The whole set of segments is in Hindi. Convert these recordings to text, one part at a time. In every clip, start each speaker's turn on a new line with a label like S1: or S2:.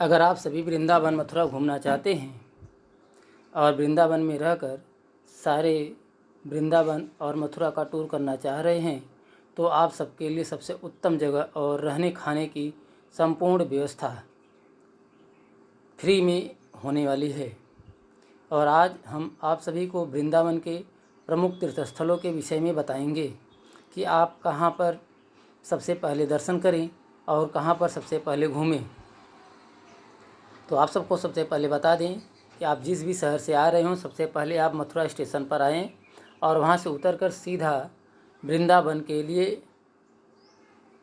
S1: अगर आप सभी वृंदावन मथुरा घूमना चाहते हैं और वृंदावन में रहकर सारे वृंदावन और मथुरा का टूर करना चाह रहे हैं तो आप सबके लिए सबसे उत्तम जगह और रहने खाने की संपूर्ण व्यवस्था फ्री में होने वाली है। और आज हम आप सभी को वृंदावन के प्रमुख तीर्थस्थलों के विषय में बताएंगे कि आप कहाँ पर सबसे पहले दर्शन करें और कहाँ पर सबसे पहले घूमें। तो आप सबको सबसे पहले बता दें कि आप जिस भी शहर से आ रहे हों सबसे पहले आप मथुरा स्टेशन पर आएँ और वहाँ से उतरकर सीधा वृंदावन के लिए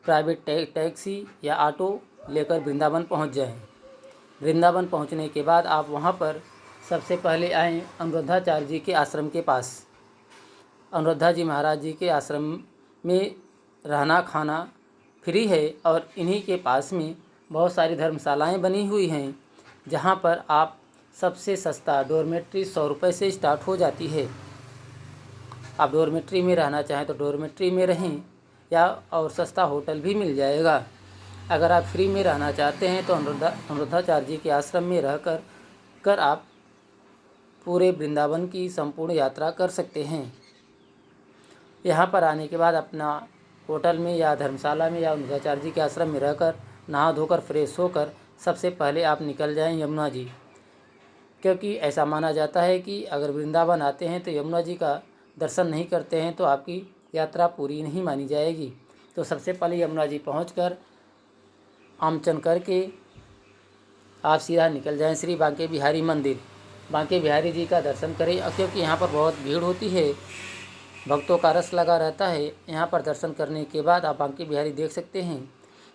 S1: प्राइवेट टैक्सी या ऑटो लेकर वृंदावन पहुँच जाएं। वृंदावन पहुँचने के बाद आप वहाँ पर सबसे पहले आएँ अनुरुद्धाचार्य जी के आश्रम के पास। अनुरुद्धा जी महाराज जी के आश्रम में रहना खाना फ्री है और इन्हीं के पास में बहुत सारी धर्मशालाएँ बनी हुई हैं जहाँ पर आप सबसे सस्ता डॉर्मेट्री 100 रुपये से स्टार्ट हो जाती है। आप डॉर्मेट्री में रहना चाहें तो डॉर्मेट्री में रहें या और सस्ता होटल भी मिल जाएगा। अगर आप फ्री में रहना चाहते हैं तो अनुरुद्धाचार्य जी के आश्रम में रहकर आप पूरे वृंदावन की संपूर्ण यात्रा कर सकते हैं। यहाँ पर आने के बाद अपना होटल में या धर्मशाला में या अनुरुद्धाचार्य जी के आश्रम में रहकर नहा धोकर फ्रेश होकर सबसे पहले आप निकल जाएं यमुना जी, क्योंकि ऐसा माना जाता है कि अगर वृंदावन आते हैं तो यमुना जी का दर्शन नहीं करते हैं तो आपकी यात्रा पूरी नहीं मानी जाएगी। तो सबसे पहले यमुना जी पहुंचकर आमचन करके आप सीधा निकल जाएं श्री बांके बिहारी मंदिर। बांके बिहारी जी का दर्शन करें क्योंकि यहाँ पर बहुत भीड़ होती है, भक्तों का रस लगा रहता है। यहाँ पर दर्शन करने के बाद आप बांके बिहारी देख सकते हैं।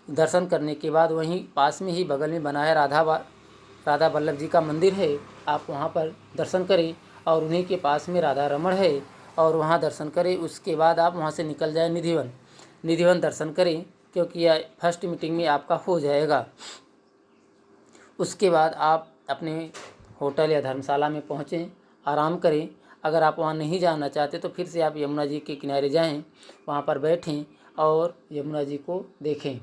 S1: दर्शन करने के बाद वहीं पास में ही बगल में बना है राधा वल्लभ जी का मंदिर है, आप वहाँ पर दर्शन करें और उन्हीं के पास में राधा रमण है और वहाँ दर्शन करें। उसके बाद आप वहाँ से निकल जाएं निधिवन दर्शन करें क्योंकि यह फर्स्ट मीटिंग में आपका हो जाएगा। उसके बाद आप अपने होटल या धर्मशाला में पहुँचें, आराम करें। अगर आप वहाँ नहीं जाना चाहते तो फिर से आप यमुना जी के किनारे जाएं, वहाँ पर बैठें और यमुना जी को देखें।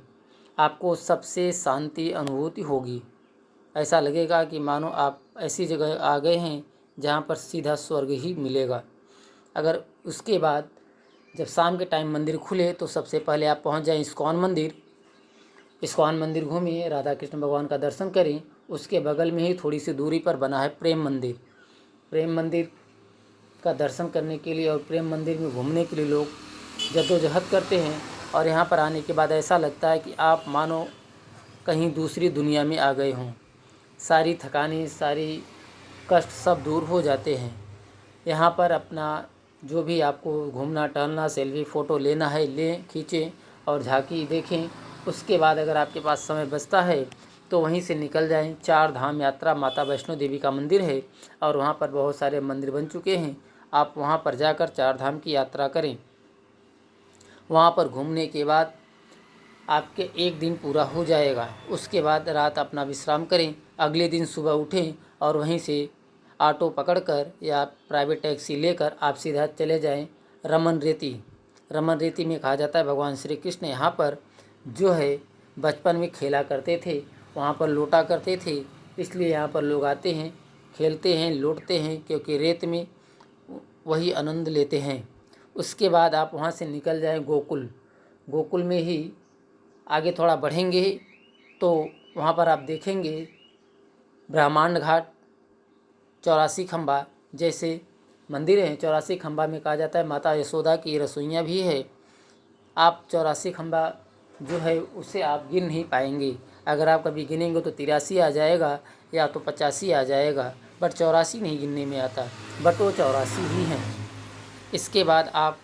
S1: आपको सबसे शांति अनुभूति होगी, ऐसा लगेगा कि मानो आप ऐसी जगह आ गए हैं जहाँ पर सीधा स्वर्ग ही मिलेगा। अगर उसके बाद जब शाम के टाइम मंदिर खुले तो सबसे पहले आप पहुँच जाएं इस्कॉन मंदिर घूमिए, राधा कृष्ण भगवान का दर्शन करें। उसके बगल में ही थोड़ी सी दूरी पर बना है प्रेम मंदिर का दर्शन करने के लिए और प्रेम मंदिर में घूमने के लिए लोग जद्दोजहद करते हैं। और यहाँ पर आने के बाद ऐसा लगता है कि आप मानो कहीं दूसरी दुनिया में आ गए हों। सारी थकानी सारी कष्ट सब दूर हो जाते हैं। यहाँ पर अपना जो भी आपको घूमना टहलना सेल्फी फ़ोटो लेना है लें, खींचें और झांकी देखें। उसके बाद अगर आपके पास समय बचता है तो वहीं से निकल जाएं। 4 धाम यात्रा माता वैष्णो देवी का मंदिर है और वहाँ पर बहुत सारे मंदिर बन चुके हैं। आप वहाँ पर जाकर 4 धाम की यात्रा करें। वहाँ पर घूमने के बाद आपके एक दिन पूरा हो जाएगा। उसके बाद रात अपना विश्राम करें, अगले दिन सुबह उठें और वहीं से ऑटो पकड़कर या प्राइवेट टैक्सी लेकर आप सीधा चले जाएं रमन रेती में कहा जाता है भगवान श्री कृष्ण यहाँ पर जो है बचपन में खेला करते थे, वहाँ पर लौटा करते थे, इसलिए यहाँ पर लोग आते हैं, खेलते हैं, लौटते हैं क्योंकि रेत में वही आनंद लेते हैं। उसके बाद आप वहाँ से निकल जाएं गोकुल में ही आगे थोड़ा बढ़ेंगे तो वहाँ पर आप देखेंगे ब्रह्मांड घाट 84 खंबा जैसे मंदिर हैं। 84 खंबा में कहा जाता है माता यशोदा की रसोइयाँ भी है। आप 84 खंबा जो है उसे आप गिन नहीं पाएंगे। अगर आप कभी गिनेंगे तो 83 आ जाएगा या तो 85 आ जाएगा, बट 84 नहीं गिनने में आता, बट वो 84 ही हैं। इसके बाद आप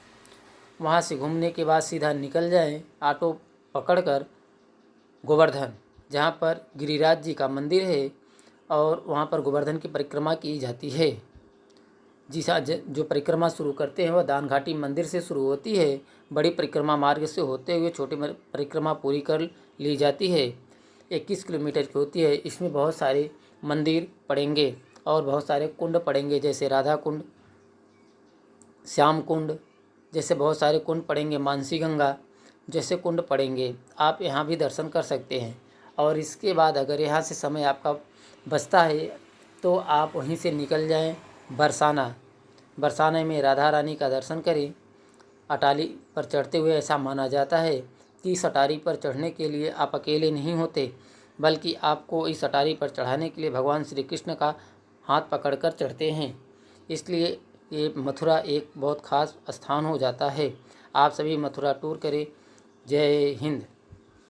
S1: वहाँ से घूमने के बाद सीधा निकल जाएं ऑटो पकड़कर गोवर्धन, जहाँ पर गिरिराज जी का मंदिर है और वहाँ पर गोवर्धन की परिक्रमा की जाती है। जो परिक्रमा शुरू करते हैं वह दान घाटी मंदिर से शुरू होती है, बड़ी परिक्रमा मार्ग से होते हुए छोटी परिक्रमा पूरी कर ली जाती है। 21 किलोमीटर की होती है। इसमें बहुत सारे मंदिर पड़ेंगे और बहुत सारे कुंड पड़ेंगे, जैसे राधा कुंड, श्याम कुंड जैसे बहुत सारे कुंड पड़ेंगे, मानसी गंगा जैसे कुंड पड़ेंगे। आप यहाँ भी दर्शन कर सकते हैं और इसके बाद अगर यहाँ से समय आपका बचता है तो आप वहीं से निकल जाएं बरसाना। बरसाने में राधा रानी का दर्शन करें। अटारी पर चढ़ते हुए ऐसा माना जाता है कि इस अटारी पर चढ़ने के लिए आप अकेले नहीं होते, बल्कि आपको इस अटारी पर चढ़ाने के लिए भगवान श्री कृष्ण का हाथ पकड़कर चढ़ते हैं। इसलिए ये मथुरा एक बहुत ख़ास स्थान हो जाता है। आप सभी मथुरा टूर करें। जय हिंद।